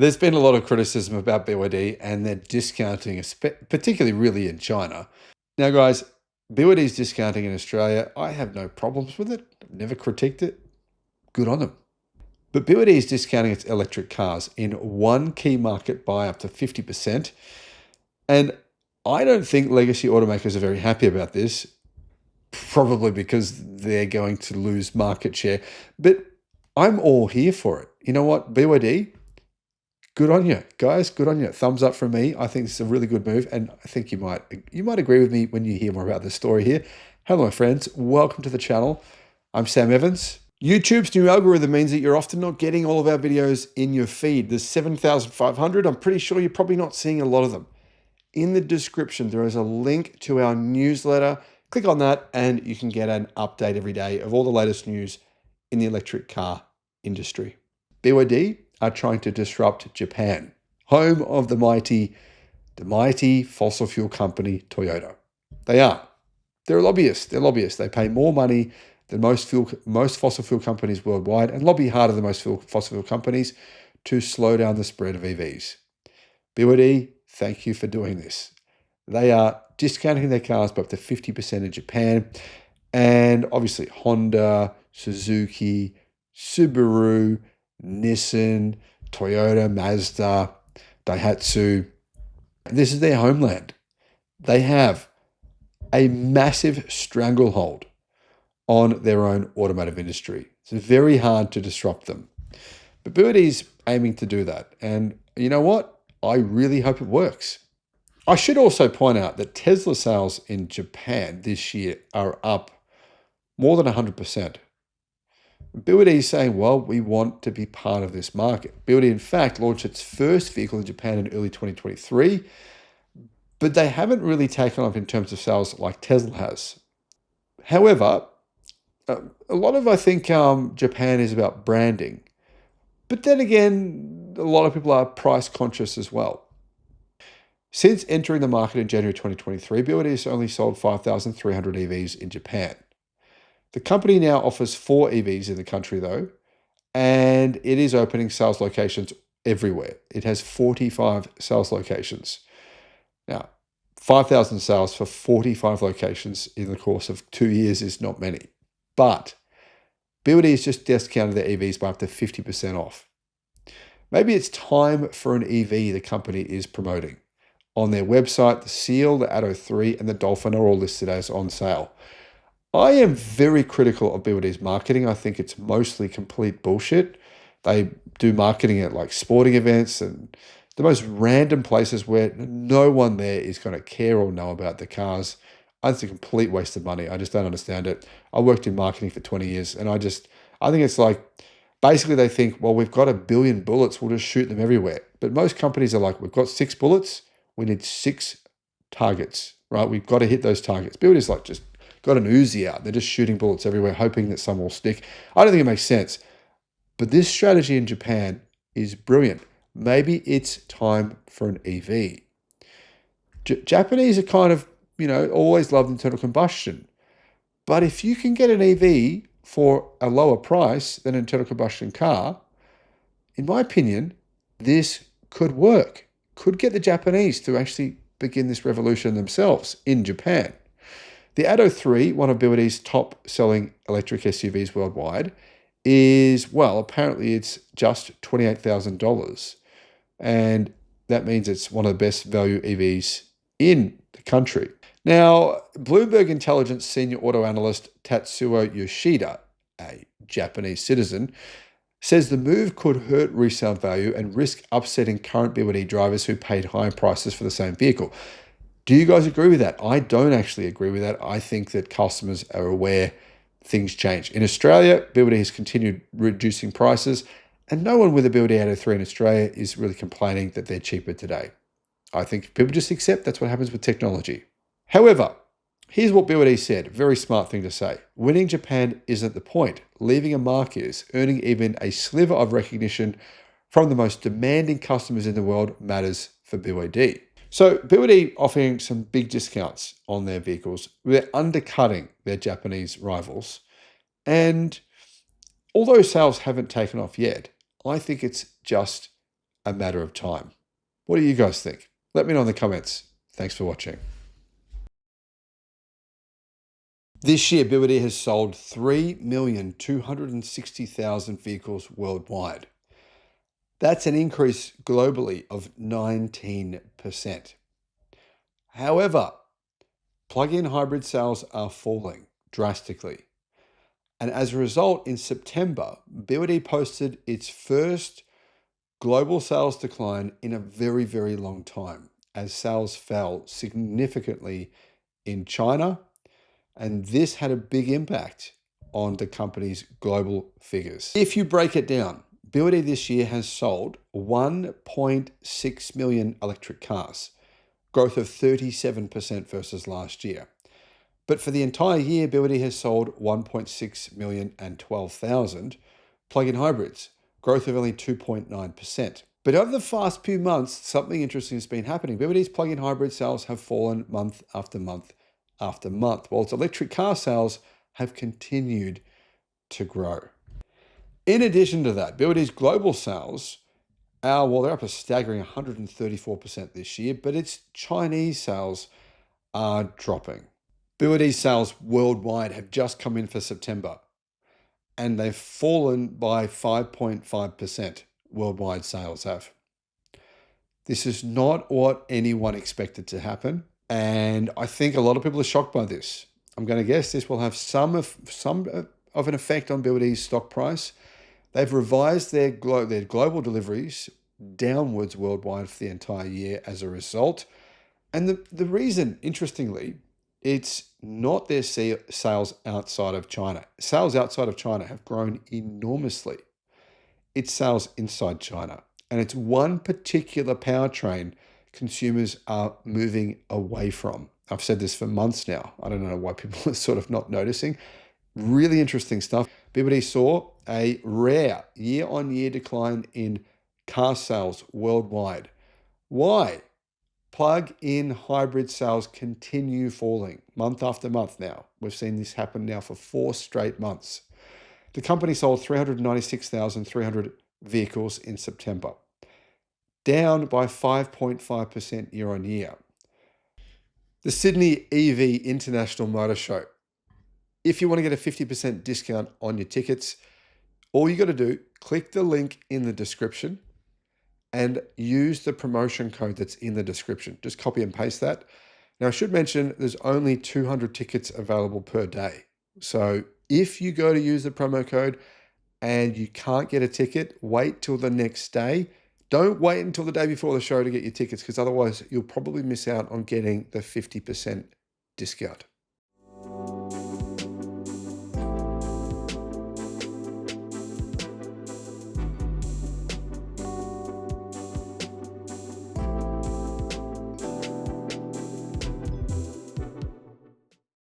There's been a lot of criticism about BYD and their discounting, particularly really in China. Now, guys, BYD's discounting in Australia, I have no problems with it. I've never critiqued it. Good on them. But BYD is discounting its electric cars in one key market by up to 50%. And I don't think legacy automakers are very happy about this, probably because they're going to lose market share. But I'm all here for it. You know what, BYD? Good on you, guys. Good on you. Thumbs up from me. I think this is a really good move, and I think you might agree with me when you hear more about this story here. Hello, my friends. Welcome to the channel. I'm Sam Evans. YouTube's new algorithm means that you're often not getting all of our videos in your feed. There's 7,500. I'm pretty sure you're probably not seeing a lot of them. In the description, there is a link to our newsletter. Click on that, and you can get an update every day of all the latest news in the electric car industry. BYD are trying to disrupt Japan, home of the mighty fossil fuel company Toyota. They are. They're lobbyists. They're lobbyists. They pay more money than most fossil fuel companies worldwide and lobby harder than most fossil fuel companies to slow down the spread of EVs. BYD, thank you for doing this. They are discounting their cars by up to 50% in Japan. And obviously Honda, Suzuki, Subaru, Nissan, Toyota, Mazda, Daihatsu. This is their homeland. They have a massive stranglehold on their own automotive industry. It's very hard to disrupt them. But BYD's aiming to do that. And you know what? I really hope it works. I should also point out that Tesla sales in Japan this year are up more than 100%. BYD is saying, well, we want to be part of this market. BYD, in fact, launched its first vehicle in Japan in early 2023, but they haven't really taken off in terms of sales like Tesla has. However, a lot of, I think, Japan is about branding. But then again, a lot of people are price conscious as well. Since entering the market in January 2023, BYD has only sold 5,300 EVs in Japan. The company now offers 4 EVs in the country, though, and it is opening sales locations everywhere. It has 45 sales locations. Now, 5,000 sales for 45 locations in the course of 2 years is not many. But BYD has just discounted their EVs by up to 50% off. Maybe it's time for an EV the company is promoting. On their website, the Seal, the Atto 3, and the Dolphin are all listed as on sale. I am very critical of BYD's marketing. I think it's mostly complete bullshit. They do marketing at like sporting events and the most random places where no one there is going to care or know about the cars. I think it's a complete waste of money. I just don't understand it. I worked in marketing for 20 years and I think it's like, basically they think, well, we've got 1 billion bullets. We'll just shoot them everywhere. But most companies are like, we've got 6 bullets. We need 6 targets, right? We've got to hit those targets. BYD's like just got an Uzi out. They're just shooting bullets everywhere, hoping that some will stick. I don't think it makes sense. But this strategy in Japan is brilliant. Maybe it's time for an EV. Japanese are kind of, always loved internal combustion. But if you can get an EV for a lower price than an internal combustion car, in my opinion, this could work. Could get the Japanese to actually begin this revolution themselves in Japan. The Atto 3, one of BYD's top-selling electric SUVs worldwide, is, well, apparently it's just $28,000. And that means it's one of the best value EVs in the country. Now, Bloomberg Intelligence senior auto analyst Tatsuo Yoshida, a Japanese citizen, says the move could hurt resale value and risk upsetting current BYD drivers who paid high prices for the same vehicle. Do you guys agree with that? I don't actually agree with that. I think that customers are aware things change. In Australia, BYD has continued reducing prices, and no one with a BYD Atto 3 in Australia is really complaining that they're cheaper today. I think people just accept that's what happens with technology. However, here's what BYD said. Very smart thing to say. Winning Japan isn't the point. Leaving a mark is. Earning even a sliver of recognition from the most demanding customers in the world matters for BYD. So BYD offering some big discounts on their vehicles. They're undercutting their Japanese rivals. And although sales haven't taken off yet, I think it's just a matter of time. What do you guys think? Let me know in the comments. Thanks for watching. This year, BYD has sold 3,260,000 vehicles worldwide. That's an increase globally of 19%. However, plug-in hybrid sales are falling drastically. And as a result, in September, BYD posted its first global sales decline in a very, very long time, as sales fell significantly in China. And this had a big impact on the company's global figures. If you break it down, BYD this year has sold 1.6 million electric cars, growth of 37% versus last year. But for the entire year, BYD has sold 1.6 million and 12,000 plug-in hybrids, growth of only 2.9%. But over the past few months, something interesting has been happening. BYD's plug-in hybrid sales have fallen month after month after month, while its electric car sales have continued to grow. In addition to that, BYD's global sales are, well, they're up a staggering 134% this year, but its Chinese sales are dropping. BYD's sales worldwide have just come in for September, and they've fallen by 5.5%. Worldwide sales have. This is not what anyone expected to happen, and I think a lot of people are shocked by this. I'm going to guess this will have some of an effect on BYD's stock price. They've revised their global deliveries downwards worldwide for the entire year as a result. And the reason, interestingly, it's not their sales outside of China. Sales outside of China have grown enormously. It's sales inside China. And it's one particular powertrain consumers are moving away from. I've said this for months now. I don't know why people are sort of not noticing. Really interesting stuff. BYD saw a rare year-on-year decline in car sales worldwide. Why? Plug-in hybrid sales continue falling month after month now. We've seen this happen now for 4 straight months. The company sold 396,300 vehicles in September, down by 5.5% year on year. The Sydney EV International Motor Show. If you want to get a 50% discount on your tickets, all you got to do, click the link in the description and use the promotion code that's in the description. Just copy and paste that. Now, I should mention there's only 200 tickets available per day. So if you go to use the promo code and you can't get a ticket, wait till the next day. Don't wait until the day before the show to get your tickets, because otherwise you'll probably miss out on getting the 50% discount.